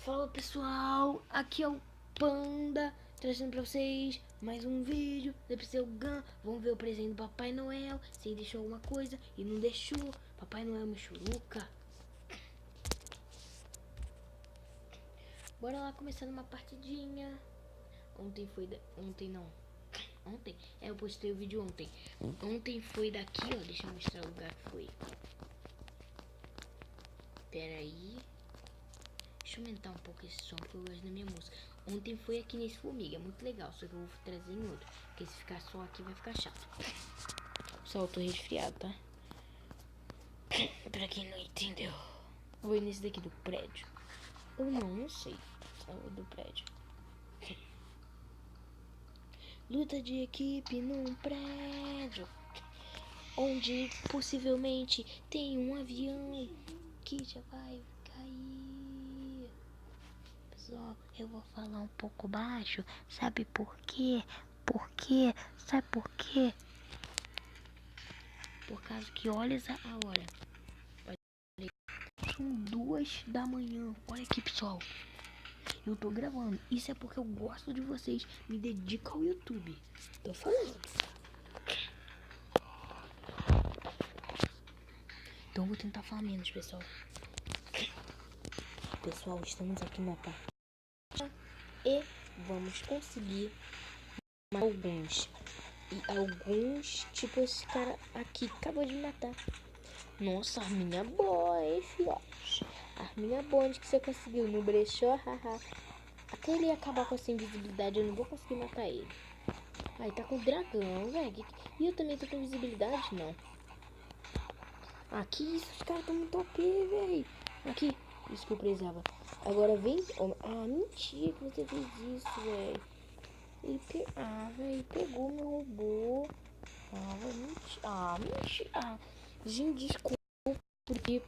Fala pessoal, aqui é o Panda, trazendo pra vocês mais um vídeo da Pixel Gun. Vamos ver o presente do Papai Noel, se ele deixou alguma coisa e não deixou. Papai Noel Michuruca. Bora lá, começando uma partidinha. Ontem, eu postei o vídeo ontem. Ontem foi daqui, ó, deixa eu mostrar o lugar que foi. Pera aí. Deixa eu aumentar um pouco esse som que eu gosto da minha música. Ontem foi aqui nesse formiga, é muito legal, só que eu vou trazer em outro. Porque se ficar só aqui vai ficar chato. Só eu tô resfriado, tá? Pra quem não entendeu. Vou ir nesse daqui do prédio. Ou não sei. Só o do prédio. Luta de equipe num prédio. Onde possivelmente tem um avião que já vai cair. Pessoal, eu vou falar um pouco baixo. Sabe por quê? Sabe por quê? Por causa que olha a hora. São 2 da manhã. Olha aqui, pessoal. Eu tô gravando. Isso é porque eu gosto de vocês. Me dedico ao YouTube. Tô falando. Então eu vou tentar falar menos, pessoal. Pessoal, estamos aqui na partida. E vamos conseguir alguns. E alguns, tipo esse cara aqui que acabou de matar. Nossa, arminha boa, hein, filhote? Arminha boa, onde que você conseguiu? No brechó, haha. Até ele acabar com essa invisibilidade, eu não vou conseguir matar ele. Ai, tá com o dragão, velho. E eu também tô com invisibilidade? Não. Aqui, isso, os caras tão muito OP, velho. Aqui, isso que eu precisava. Agora vem... Ah, mentira que você fez isso, velho. Velho, pegou meu robô. Ah, velho, mentira. Ah, mentira. Ah, gente, desculpa. Porque...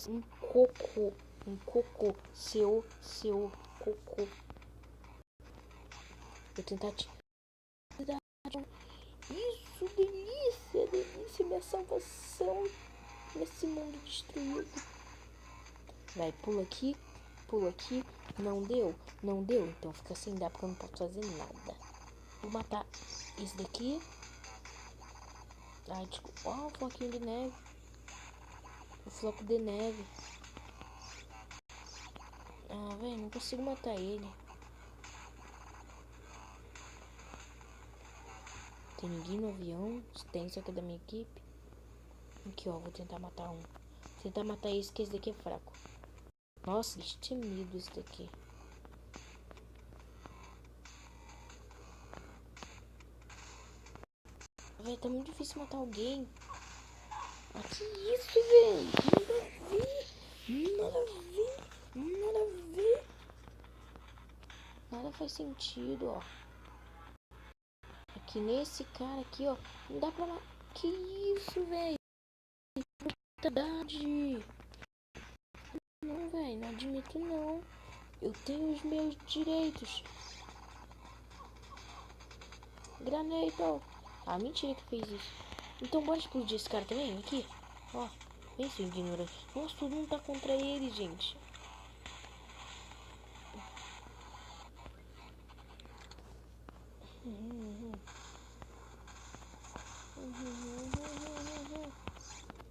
Um cocô. Seu cocô. Vou tentar te... Isso, delícia, minha salvação nesse mundo destruído. Vai, pula aqui. Não deu? Então fica sem dar porque eu não posso fazer nada. Vou matar esse daqui. Ai, desculpa. Ó, o floquinho de neve. O floco de neve. Ah, velho, não consigo matar ele. Tem ninguém no avião. Tem isso aqui da minha equipe. Aqui, ó, vou tentar matar um. Tentar matar esse, que esse daqui é fraco. Nossa, destemido esse daqui. Véi, tá muito difícil matar alguém. Ah, que isso, velho? Nada a ver. Nada faz sentido, ó. Aqui nesse cara aqui, ó. Não dá pra matar. Que isso, velho? Verdade. Não, velho, não admito não. Eu tenho os meus direitos. Granada. Ah, mentira que fez isso. Então bora explodir esse cara também, aqui. Ó, vem seu ignorante. Nossa, todo mundo tá contra ele, gente.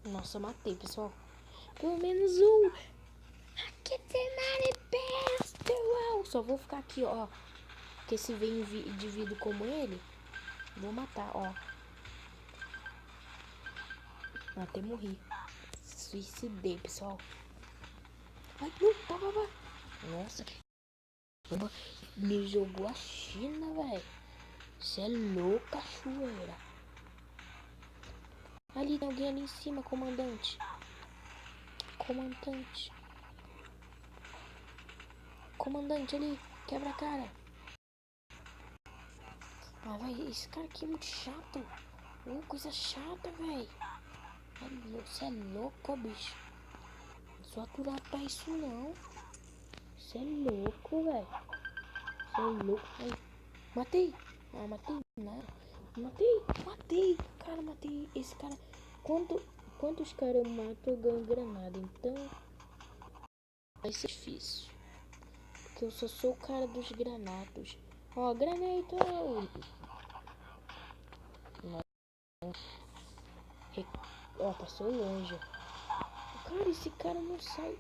Nossa, matei, pessoal. Pelo menos um. Aqui tem manifesto. Só vou ficar aqui, ó. Porque se vem indivíduo como ele, vou matar, ó. Até morri. Suicidei, pessoal. Ai, não, pá. Nossa. Me jogou a China, velho. Você é louco, cachoeira. Ali tem alguém ali em cima, comandante. Comandante ali, quebra a cara. Ah, velho, esse cara aqui é muito chato. Coisa chata, velho. Você é louco, bicho. Não sou aturado pra isso, não. Você é louco, velho. Você é louco. Ai, matei. Ah, matei nada. Matei. Cara, matei esse cara. Quantos caras eu mato, eu ganho granada. Então, vai ser difícil. Porque eu só sou o cara dos granatos. Ó, granito! Ó, passou longe. Cara, esse cara não sai.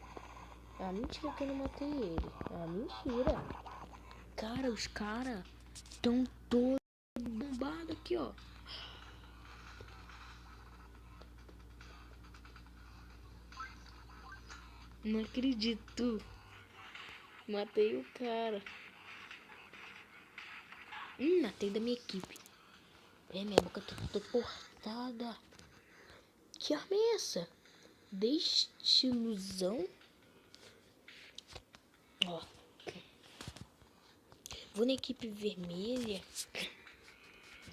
Ah, mentira que eu não matei ele. Ah, mentira. Cara, os caras tão todos bombados aqui, ó. Não acredito. Matei o cara. Matei da minha equipe. É, minha boca tá toda cortada. Que arma é essa? Deixe ilusão. Ó. Vou na equipe vermelha.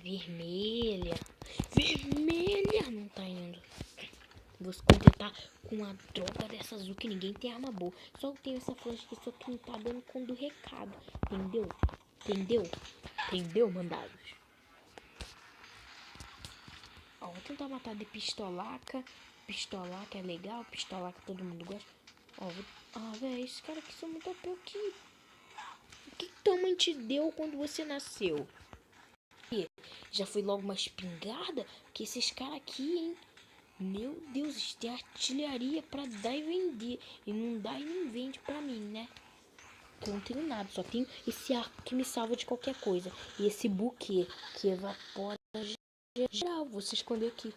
Vermelha. Vermelha. Não tá indo. Vou se contentar com a droga dessa azul que ninguém tem arma boa. Só eu tenho essa flecha aqui, só que não tá dando conta do recado. Entendeu? Entendeu? Entendeu, mandados? Ó, vou tentar matar de pistolaca. Pistolaca é legal. Pistolaca todo mundo gosta. Ó, vou... Ah, velho, esses caras aqui são muito OP aqui. O que tua mãe te deu quando você nasceu? E já foi logo uma espingarda? Que esses caras aqui, hein? Meu Deus, eles têm artilharia pra dar e vender. E não dá e não vende pra mim, né? Eu não tenho nada, só tenho esse arco que me salva de qualquer coisa. E esse buquê que evapora geral. Vou se esconder aqui.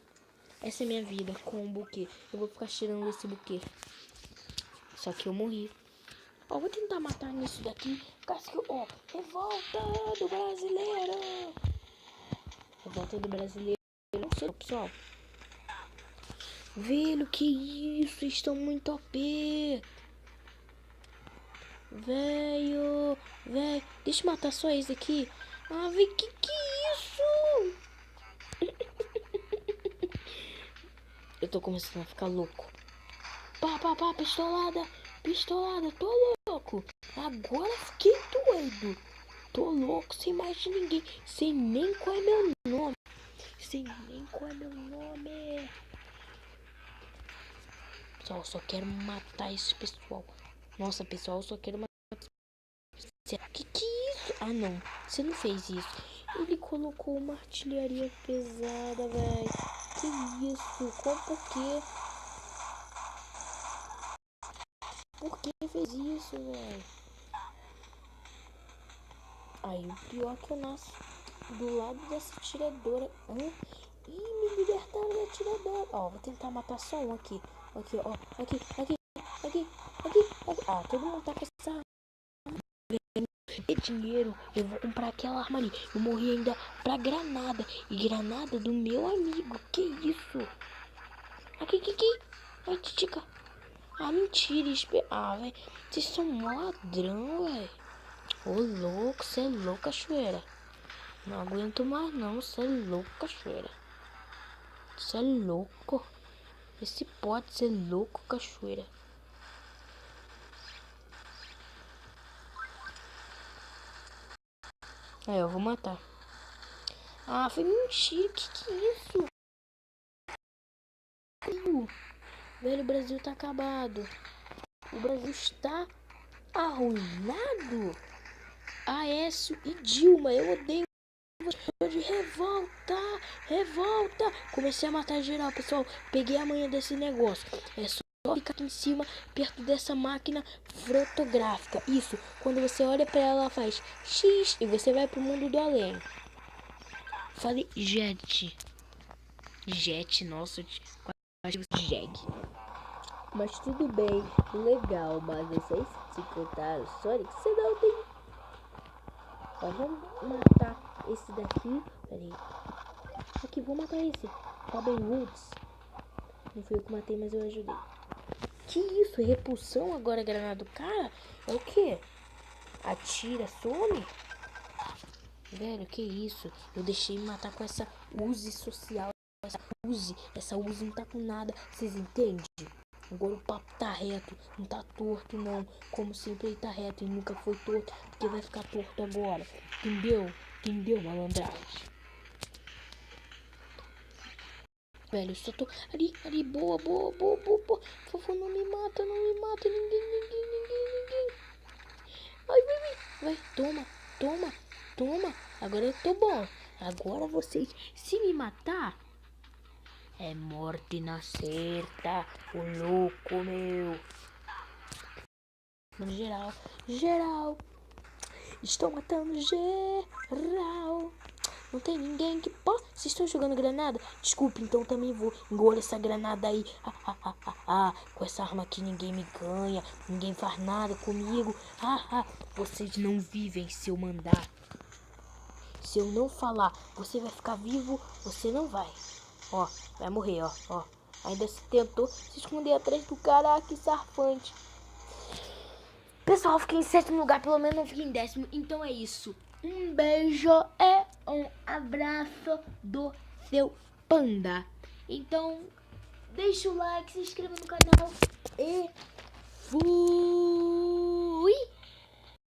Essa é minha vida com um buquê. Eu vou ficar cheirando esse buquê. Só que eu morri. Ó, vou tentar matar nisso daqui. Ó, revolta do brasileiro. Revolta do brasileiro. Não sei, pessoal. Velho, que isso? Estão muito OP. Velho. Deixa eu matar só esse aqui. Ah, velho, que é isso? Eu tô começando a ficar louco. Pá, pistolada. Pistolada, tô louco. Agora fiquei doido. Tô louco, sem mais de ninguém. Sem nem qual é meu nome. Sem nem qual é meu nome. Pessoal, eu só quero matar esse pessoal. Nossa, pessoal, eu só quero matar. Que é isso? Ah, não. Você não fez isso. Ele colocou uma artilharia pesada, velho. Que isso? Por quê? Por que fez isso, velho? Aí o pior é que eu nasço do lado dessa tiradora. Ih, me libertaram da tiradora. Ó, vou tentar matar só um aqui. Aqui, ó. Aqui. Ah, todo mundo tá com essa arma. É dinheiro. Eu vou comprar aquela arma ali. Eu morri ainda pra granada. E granada do meu amigo. Que isso? Aqui. Ai, titica. Ah, mentira. Ah, velho. Vocês são um ladrão, velho. Ô, louco. Você é louco, cachoeira. Não aguento mais não, você é louco, cachoeira. Você é louco. Esse pode ser louco, cachoeira. Aí, eu vou matar. Ah, foi mentira. Que é isso? Velho, o Brasil tá acabado. O Brasil está arruinado. Aécio e Dilma, eu odeio de revolta. Comecei a matar geral, pessoal. Peguei a manha desse negócio. É só ficar aqui em cima, perto dessa máquina fotográfica. Isso, quando você olha pra ela, ela faz X e você vai pro mundo do além. Falei jet, nossa, quase jeg. Mas tudo bem, legal, mas vocês se contaram, Sonic, você não tem. Ó, vamos matar esse daqui. Peraí. Aqui, vou matar esse. Robin Woods. Não fui eu que matei, mas eu ajudei. Que isso? Repulsão agora, granada do cara? É o que? Atira, some? Velho, que isso? Eu deixei me matar com essa Uzi social. Essa Uzi não tá com nada. Vocês entendem? Agora o papo tá reto. Não tá torto, não. Como sempre ele tá reto e nunca foi torto. Porque vai ficar torto agora. Entendeu, malandragem? Velho, eu só tô ali, boa. Por favor, não me mata, ninguém. Ai, vai. Toma, toma, toma. Agora eu tô bom. Agora vocês, se me matar, é morte na certa. O louco, meu. Geral, geral. Estou matando geral. Não tem ninguém que... Pô, vocês estão jogando granada? Desculpe, então também vou. Engole essa granada aí. Com essa arma aqui ninguém me ganha. Ninguém faz nada comigo. Vocês não vivem se eu mandar. Se eu não falar, você vai ficar vivo, você não vai. Ó, vai morrer, ó. Ainda se tentou se esconder atrás do cara, que sarfante. Pessoal, fiquei em 7º lugar, pelo menos não fiquei em 10º. Então é isso. Um beijo e um abraço do seu panda. Então, deixa o like, se inscreva no canal e fui!